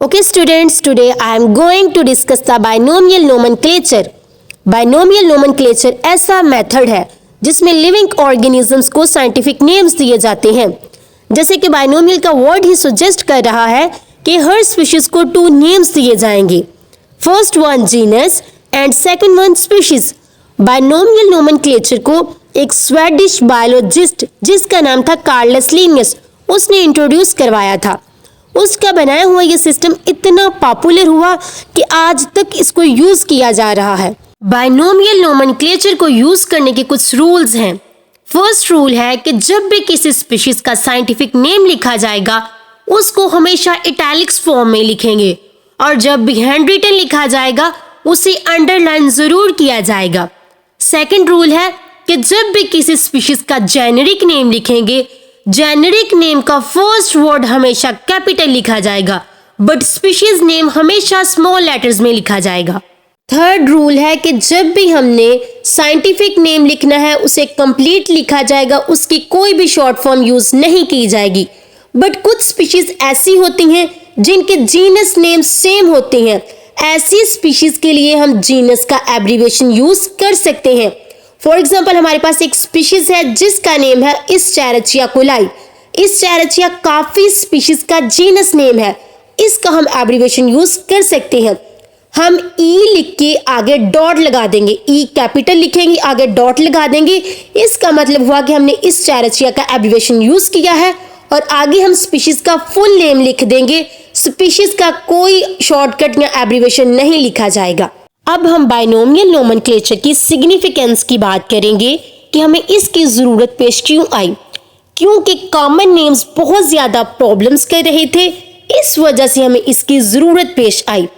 Okay students, today I am going to discuss the binomial nomenclature. Binomial nomenclature ऐसा method है जिसमें living organisms को scientific names दिए जाते हैं। जैसे कि बाइनोमियल का वर्ड ही सजेस्ट कर रहा है कि हर स्पीशीज को 2 नेम्स दिए जाएंगे। First one genus and second one species. Binomial nomenclature को एक स्वेडिश बायोलॉजिस्ट जिसका नाम था कार्लस लिनियस उसने इंट्रोड्यूस करवाया था। उसका बनाया हुआ ये सिस्टम इतना पॉपुलर हुआ कि आज तक इसको यूज किया जा रहा है। बाइनोमियल नोमेनक्लेचर को यूज करने के कुछ रूल्स हैं। फर्स्ट रूल है कि जब भी किसी स्पीशीज का साइंटिफिक नेम लिखा जाएगा उसको हमेशा इटैलिक्स फॉर्म में लिखेंगे और जब भी हैंड रिटन लिखा जाएगा उसे अंडरलाइन जरूर किया जाएगा। सेकंड रूल है कि जब भी किसी स्पीशीज का जेनेरिक नेम लिखेंगे, जेनेरिक नेम का फर्स्ट वर्ड हमेशा कैपिटल लिखा जाएगा बट स्पीशीज नेम हमेशा स्मॉल लेटर्स में लिखा जाएगा। थर्ड रूल है कि जब भी हमने साइंटिफिक नेम लिखना है उसे कंप्लीट लिखा जाएगा, उसकी कोई भी शॉर्ट फॉर्म यूज नहीं की जाएगी। बट कुछ स्पीशीज ऐसी होती हैं जिनके जीनस नेम सेम होते हैं, ऐसी स्पीशीज के लिए हम जीनस का एब्रीविएशन यूज कर सकते हैं। फॉर एग्जाम्पल हमारे पास एक स्पीशीज है जिसका नेम है इस्चैरचिया कोलाई। इस्चैरचिया काफी स्पीशीज का जीनस नेम है, इसका हम एब्रीविएशन यूज कर सकते हैं। हम ई लिख के आगे डॉट लगा देंगे, ई कैपिटल लिखेंगे आगे डॉट लगा देंगे, इसका मतलब हुआ कि हमने इस्चैरचिया का एब्रीविएशन यूज किया है। और आगे हम स्पीशीज का फुल नेम लिख देंगे, स्पीशीज का कोई शॉर्टकट या एब्रीविएशन नहीं लिखा जाएगा। अब हम बाइनोमियल नोमेनक्लेचर की सिग्निफिकेंस की बात करेंगे कि हमें इसकी जरूरत पेश क्यों आई। क्योंकि कॉमन नेम्स बहुत ज्यादा प्रॉब्लम्स कर रहे थे, इस वजह से हमें इसकी जरूरत पेश आई।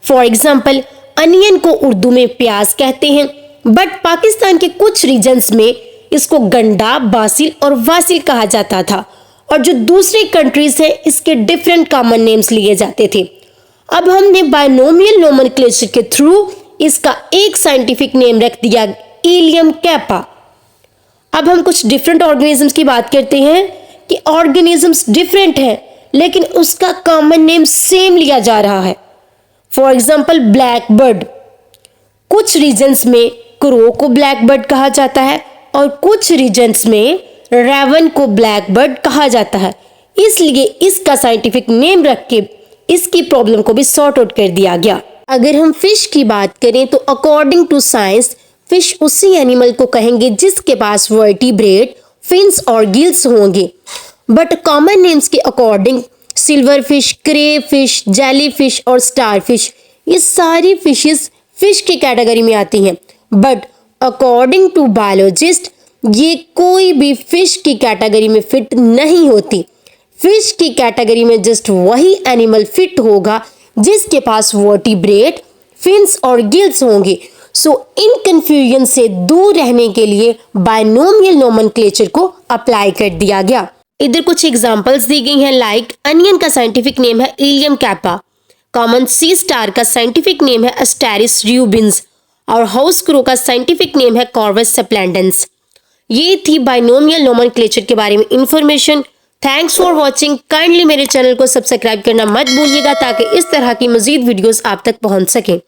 फॉर एग्जाम्पल अनियन को उर्दू में प्याज कहते हैं बट पाकिस्तान के कुछ रीजन्स में इसको गंडा, बासिल और वासिल कहा जाता था और जो दूसरे कंट्रीज हैं इसके डिफरेंट कॉमन नेम्स लिए जाते थे। अब हमने बाइनोमियल नोमेनक्लेचर के थ्रू इसका एक साइंटिफिक नेम रख दिया, इलियम कैपा। अब हम कुछ डिफरेंट ऑर्गेनिजम्स की बात करते हैं कि ऑर्गेनिजम्स डिफरेंट हैं लेकिन उसका कॉमन नेम सेम लिया जा रहा है। फॉर एग्जाम्पल ब्लैक बर्ड, कुछ रीजन्स में क्रो को ब्लैक बर्ड कहा जाता है और कुछ रीजन्स में रेवन को ब्लैक बर्ड कहा जाता है, इसलिए इसका साइंटिफिक नेम रख के इसकी प्रॉब्लम को भी सॉर्ट आउट कर दिया गया। अगर हम फिश की बात करें तो अकॉर्डिंग टू साइंस फिश उसी एनिमल को कहेंगे जिसके पास वर्टिब्रेट, फिन्स और गिल्स होंगे। बट कॉमन नेम्स के अकॉर्डिंग सिल्वर फिश, क्रे फिश, जेली फिश और स्टार फिश ये सारी फिशेस फिश की कैटेगरी में आती हैं। बट अकॉर्डिंग टू बायोलॉजिस्ट ये कोई भी फिश की कैटेगरी में फिट नहीं होती। फिश की कैटेगरी में जस्ट वही एनिमल फिट होगा जिसके पास वर्टिब्रेट, फिन्स और गिल्स होंगे। सो इन कंफ्यूजन से दूर रहने के लिए बाइनोमियल नोमेनक्लेचर को अप्लाई कर दिया गया। इधर कुछ एग्जांपल्स दी गई हैं, लाइक अनियन का साइंटिफिक नेम है इलियम कैपा, कॉमन सी स्टार का साइंटिफिक नेम है एस्टेरिस रूबिन्स और हाउस क्रो का साइंटिफिक नेम है कॉर्वस स्प्लेंडेंस। ये थी बाइनोमियल नोमेनक्लेचर के बारे में information. Thanks for watching. Kindly मेरे चैनल को सब्सक्राइब करना मत भूलिएगा ताकि इस तरह की मजीद वीडियोस आप तक पहुंच सकें।